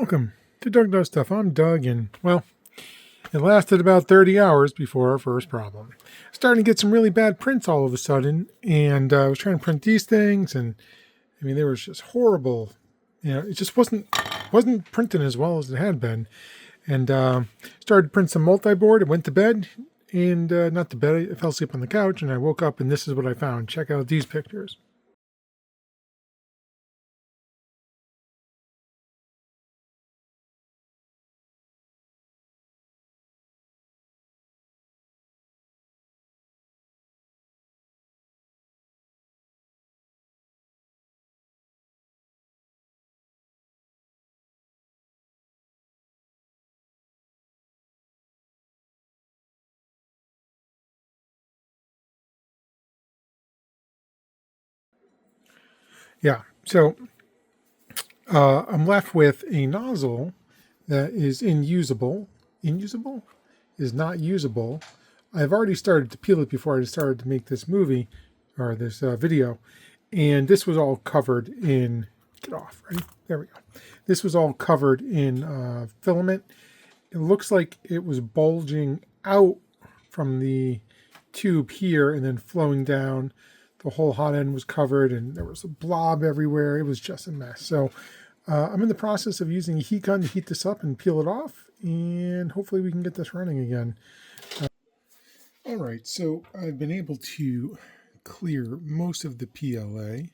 Welcome to Doug Does Stuff. I'm Doug, and well, it lasted about 30 hours before our first problem. Starting to get some really bad prints all of a sudden, and I was trying to print these things, and I mean, they were just horrible. You know, it just wasn't printing as well as it had been. And started to print some multiboard. I went to bed, and not to bed, I fell asleep on the couch, and I woke up, and this is what I found. Check out these pictures. Yeah, so I'm left with a nozzle that is inusable. Inusable? Is not usable. I've already started to peel it before I started to make this movie, or this video, and this was all covered in, get off, ready? There we go. This was all covered in filament. It looks like it was bulging out from the tube here and then flowing down. The whole hot end was covered and there was a blob everywhere. It was just a mess. So I'm in the process of using a heat gun to heat this up and peel it off, and hopefully we can get this running again. All right, so I've been able to clear most of the PLA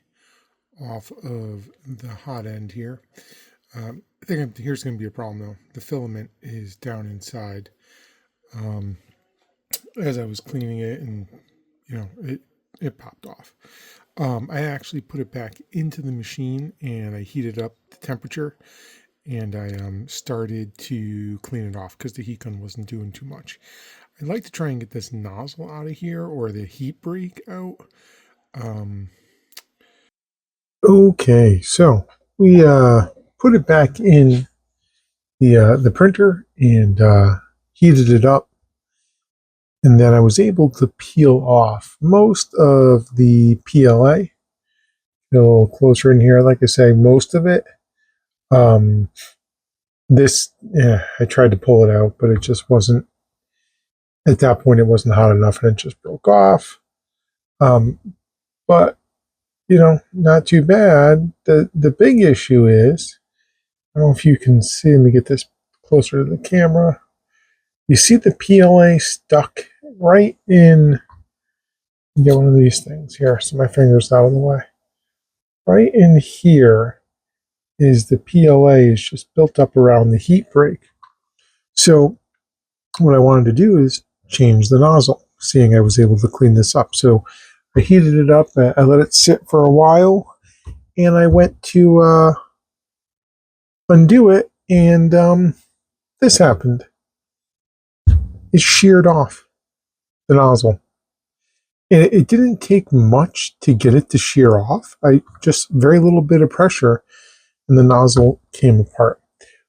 off of the hot end here. I think here's going to be a problem though. The filament is down inside. As I was cleaning it, and you know, it popped off. I actually put it back into the machine and I heated up the temperature, and I started to clean it off because the heat gun wasn't doing too much. I'd like to try and get this nozzle out of here, or the heat break out. Okay, so we put it back in the printer and heated it up, and then I was able to peel off most of the PLA. A little closer in here, like I say, most of it. I tried to pull it out, but it just wasn't, at that point it wasn't hot enough, and it just broke off. But you know, not too bad. The big issue is, I don't know if you can see, let me get this closer to the camera. You see the PLA stuck right in, get one of these things here so my finger's out of the way. Right in here is the PLA is just built up around the heat break. So what I wanted to do is change the nozzle, seeing I was able to clean this up. So I heated it up, I let it sit for a while, and I went to undo it, and this happened. It sheared off the nozzle. And it didn't take much to get it to shear off. Just very little bit of pressure, and the nozzle came apart.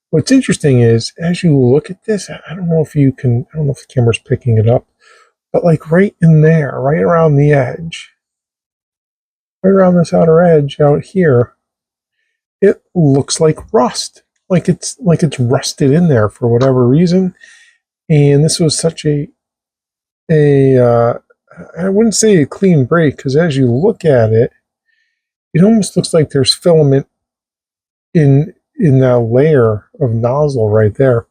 What's interesting is, as you look at this, I don't know if the camera's picking it up, but like right in there, right around the edge, right around this outer edge out here, it looks like rust. Like it's rusted in there for whatever reason. And this was such I wouldn't say a clean break, because as you look at it, it almost looks like there's filament in that layer of nozzle right there.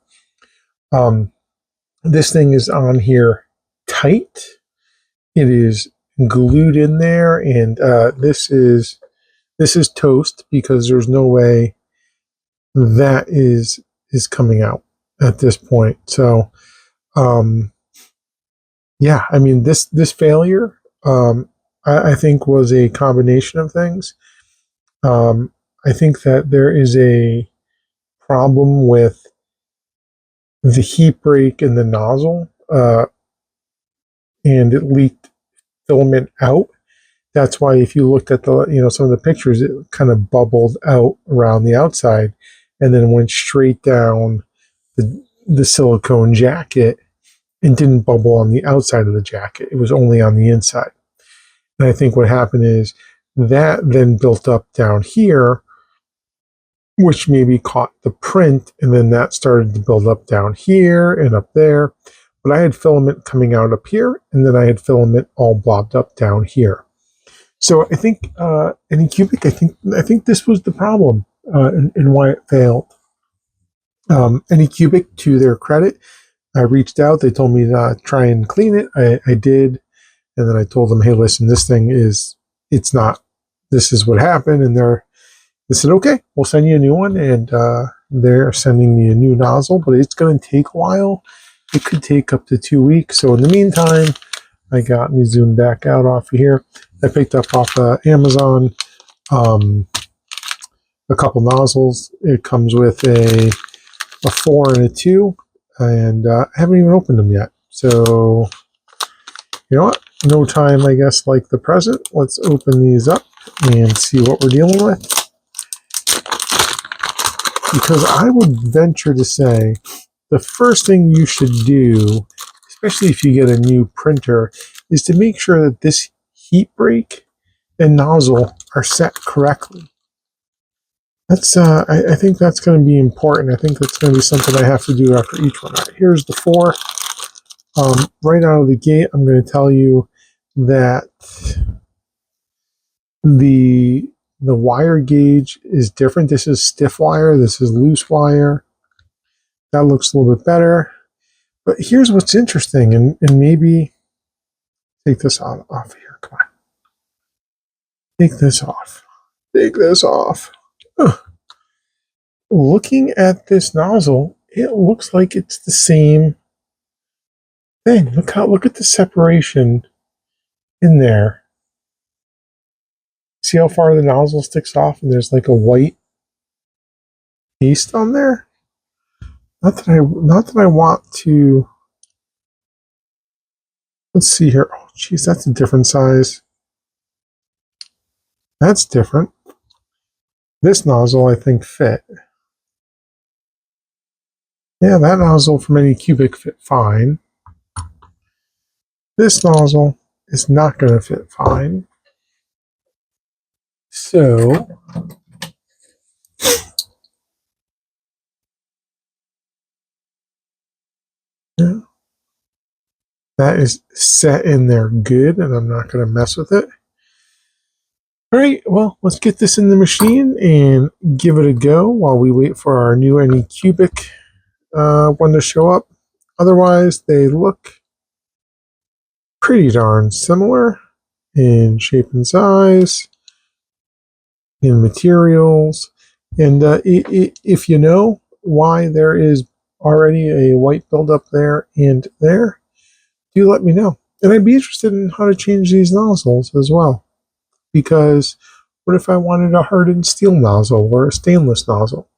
This thing is on here tight. It is glued in there, and this is toast, because there's no way that is coming out at this point. So yeah, I mean, this failure, I think, was a combination of things. I think that there is a problem with the heat break in the nozzle, and it leaked filament out. That's why if you looked at some of the pictures, it kind of bubbled out around the outside and then went straight down the silicone jacket and didn't bubble on the outside of the jacket. It was only on the inside. And I think what happened is that then built up down here which maybe caught the print, and then that started to build up down here and up there. But I had filament coming out up here, and then I had filament all blobbed up down here. So I think Anycubic, I think this was the problem and why it failed. Anycubic, to their credit, I reached out. They told me to try and clean it. I did, and then I told them, "Hey, listen, this thing it's not. This is what happened." And they said, "Okay, we'll send you a new one." And they're sending me a new nozzle, but it's going to take a while. It could take up to 2 weeks. So in the meantime, let me zoom back out off of here. I picked up off Amazon a couple nozzles. It comes with a 4 and a 2, and I haven't even opened them yet. So, you know what? No time, I guess, like the present. Let's open these up and see what we're dealing with. Because I would venture to say the first thing you should do, especially if you get a new printer, is to make sure that this heat break and nozzle are set correctly. That's I think that's going to be important. I think that's going to be something I have to do after each one. Right, here's the 4. Right out of the gate, I'm going to tell you that the wire gauge is different. This is stiff wire. This is loose wire. That looks a little bit better. But here's what's interesting, and maybe take this off here. Come on. Take this off. Take this off. Ugh. Looking at this nozzle, it looks like it's the same thing. Look at the separation in there. See how far the nozzle sticks off, and there's like a white paste on there. Not that I want to. Let's see here. Oh, geez, that's a different size. That's different. This nozzle, I think, fit. Yeah, that nozzle from Anycubic fit fine. This nozzle is not going to fit fine. So, yeah, that is set in there good, and I'm not going to mess with it. All right, well, let's get this in the machine and give it a go while we wait for our new Anycubic one to show up. Otherwise, they look pretty darn similar in shape and size, in materials, and if you know why there is already a white buildup there and there, do let me know. And I'd be interested in how to change these nozzles as well. Because what if I wanted a hardened steel nozzle or a stainless nozzle?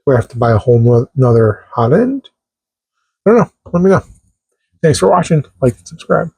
Do I have to buy a whole nother hot end? I don't know. Let me know. Thanks for watching. Like and subscribe.